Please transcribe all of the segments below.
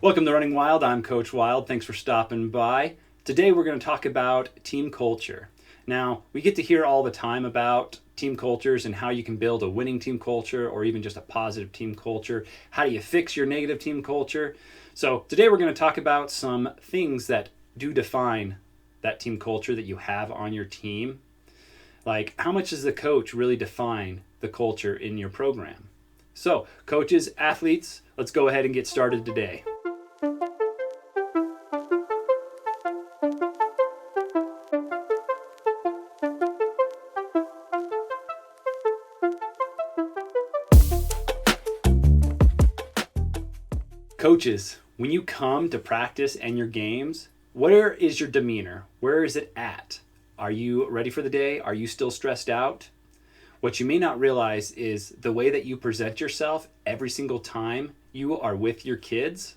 Welcome to Running Wild. I'm Coach Wild. Thanks for stopping by. Today we're going to talk about team culture. Now, we get to hear all the time about team cultures and how you can build a winning team culture or even just a positive team culture. How do you fix your negative team culture? So today we're going to talk about some things that do define that team culture that you have on your team. Like, how much does the coach really define the culture in your program? So, coaches, athletes, let's go ahead and get started today. Coaches, when you come to practice and your games, where is your demeanor? Where is it at? Are you ready for the day? Are you still stressed out? What you may not realize is the way that you present yourself every single time you are with your kids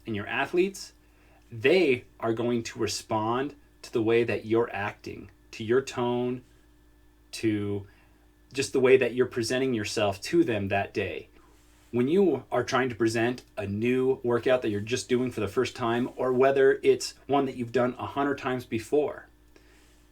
and your athletes, they are going to respond to the way that you're acting, to your tone, to just the way that you're presenting yourself to them that day. When you are trying to present a new workout that you're just doing for the first time, or whether it's one that you've done 100 times before,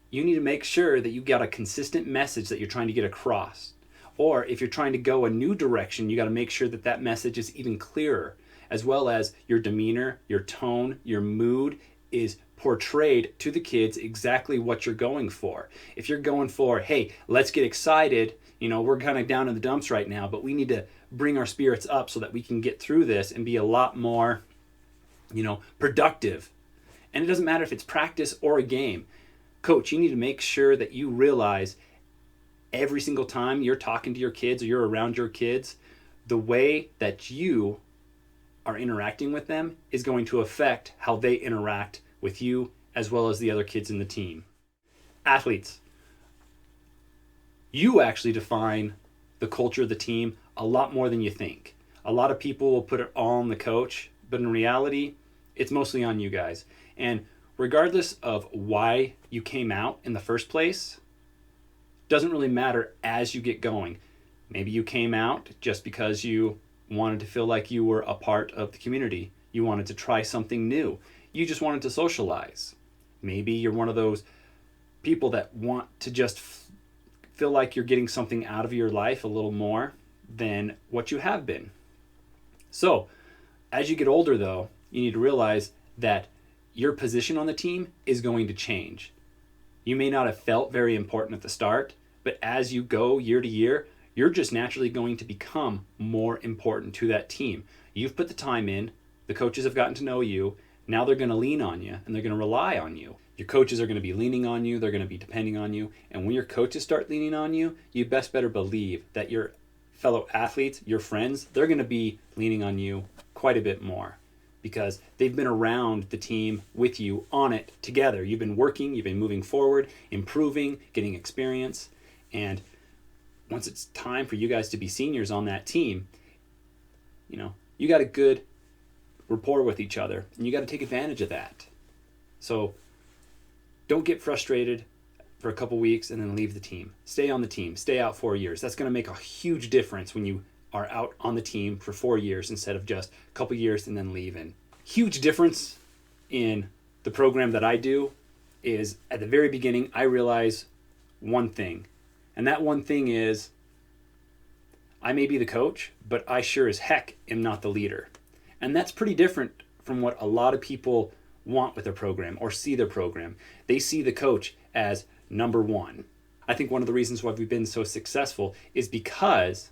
you need to make sure that you got a consistent message that you're trying to get across. Or if you're trying to go a new direction, you got to make sure that that message is even clearer, as well as your demeanor, your tone, your mood is portrayed to the kids exactly what you're going for. If you're going for, hey, let's get excited, we're kind of down in the dumps right now, but we need to bring our spirits up so that we can get through this and be a lot more, productive. And it doesn't matter if it's practice or a game. Coach, you need to make sure that you realize every single time you're talking to your kids or you're around your kids, the way that you are interacting with them is going to affect how they interact with you as well as the other kids in the team. Athletes, you actually define the culture of the team a lot more than you think. A lot of people will put it all on the coach, but in reality, it's mostly on you guys. And regardless of why you came out in the first place, doesn't really matter as you get going. Maybe you came out just because you wanted to feel like you were a part of the community. You wanted to try something new. You just wanted to socialize. Maybe you're one of those people that want to just feel like you're getting something out of your life a little more than what you have been. So, as you get older though, you need to realize that your position on the team is going to change. You may not have felt very important at the start, but as you go year to year, you're just naturally going to become more important to that team. You've put the time in, the coaches have gotten to know you, now they're going to lean on you and they're going to rely on you. Your coaches are going to be leaning on you, they're going to be depending on you, and when your coaches start leaning on you, you best better believe that your fellow athletes, your friends, they're going to be leaning on you quite a bit more because they've been around the team with you on it together. You've been working, you've been moving forward, improving, getting experience, and once it's time for you guys to be seniors on that team, you got a good rapport with each other, and you got to take advantage of that. So don't get frustrated for a couple weeks and then leave the team. Stay on the team. Stay out 4 years. That's going to make a huge difference when you are out on the team for 4 years instead of just a couple years and then leaving. Huge difference in the program that I do is at the very beginning, I realize one thing. And that one thing is I may be the coach, but I sure as heck am not the leader. And that's pretty different from what a lot of people want with their program or see their program. They see the coach as number one. I think one of the reasons why we've been so successful is because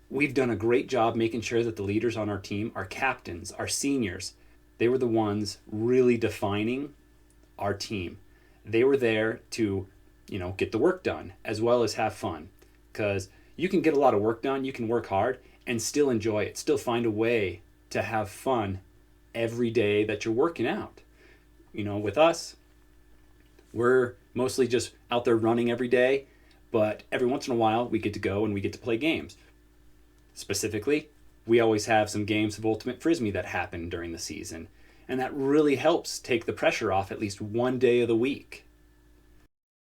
we've done a great job making sure that the leaders on our team, our captains, our seniors, they were the ones really defining our team. They were there to, get the work done as well as have fun. Because you can get a lot of work done, you can work hard and still enjoy it, still find a way to have fun every day that you're working out. With us, we're mostly just out there running every day, but every once in a while we get to go and we get to play games. Specifically, we always have some games of Ultimate Frisbee that happen during the season, and that really helps take the pressure off at least one day of the week.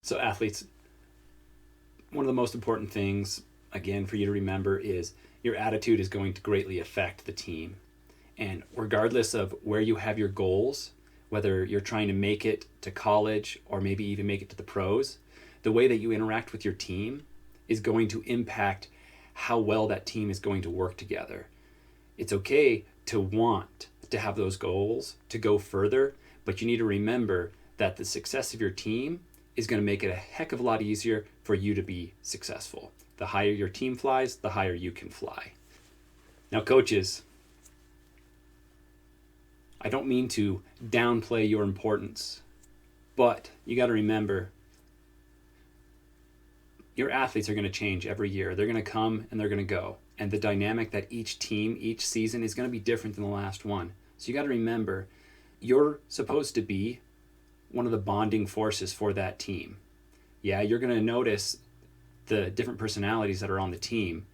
So athletes, one of the most important things, again, for you to remember is your attitude is going to greatly affect the team. And regardless of where you have your goals, whether you're trying to make it to college or maybe even make it to the pros, the way that you interact with your team is going to impact how well that team is going to work together. It's okay to want to have those goals to go further, but you need to remember that the success of your team is going to make it a heck of a lot easier for you to be successful. The higher your team flies, the higher you can fly. Now, coaches, I don't mean to downplay your importance, but you got to remember your athletes are going to change every year. They're going to come and they're going to go. And the dynamic that each team, each season is going to be different than the last one. So you got to remember, you're supposed to be one of the bonding forces for that team. Yeah, you're going to notice the different personalities that are on the team.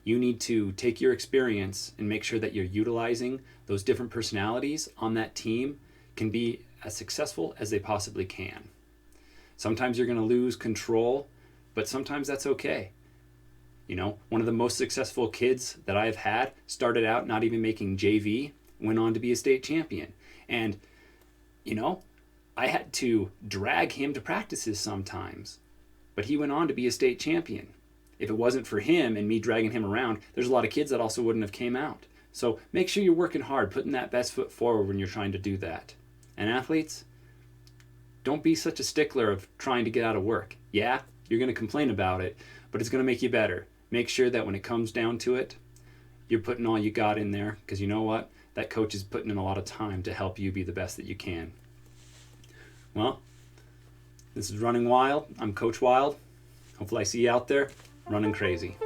You need to take your experience and make sure that you're utilizing those different personalities on that team can be as successful as they possibly can. Sometimes you're going to lose control, but sometimes that's okay. You know, one of the most successful kids that I've had started out not even making JV, went on to be a state champion. And, you know, I had to drag him to practices sometimes, but he went on to be a state champion. If it wasn't for him and me dragging him around, there's a lot of kids that also wouldn't have came out. So make sure you're working hard, putting that best foot forward when you're trying to do that. And athletes, don't be such a stickler of trying to get out of work. Yeah, you're going to complain about it, but it's going to make you better. Make sure that when it comes down to it, you're putting all you got in there, because you know what? That coach is putting in a lot of time to help you be the best that you can. Well, this is Running Wild. I'm Coach Wild. Hopefully I see you out there running crazy.